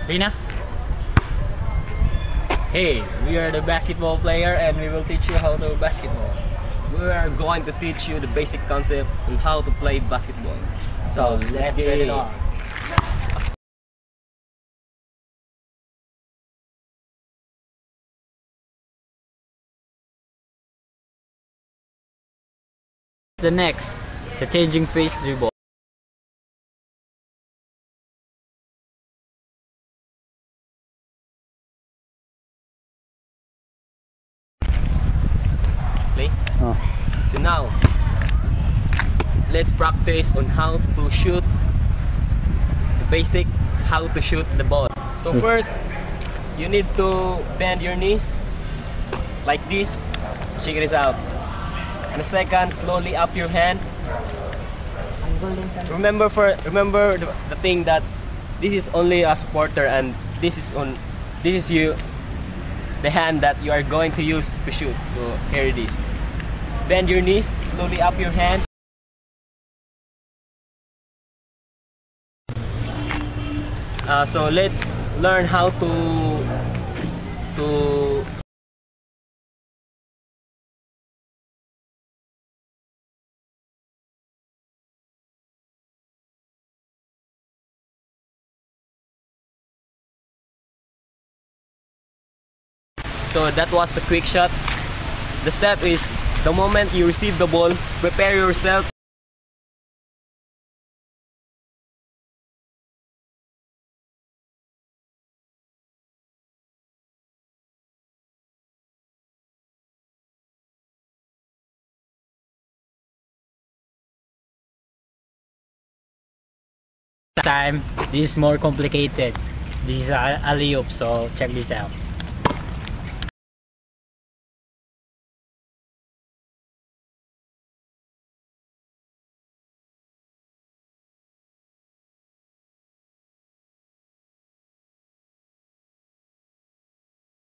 Rina? Hey, we are the basketball player and we will teach you how to basketball. We are going to teach you the basic concept on how to play basketball. So let's get it on. The next, the changing phase dribble. Play. Oh. So now, let's practice on how to shoot the basic how to shoot the ball. So first, you need to bend your knees like this. Check this out. And the second, slowly up your hand. Remember the thing that this is only a supporter and this is you the hand that you are going to use to shoot. So here it is. Bend your knees, slowly up your hand. So let's learn how to So that was the quick shot. The step is the moment you receive the ball, prepare yourself. Time, this is more complicated. This is alley-oop, so check this out.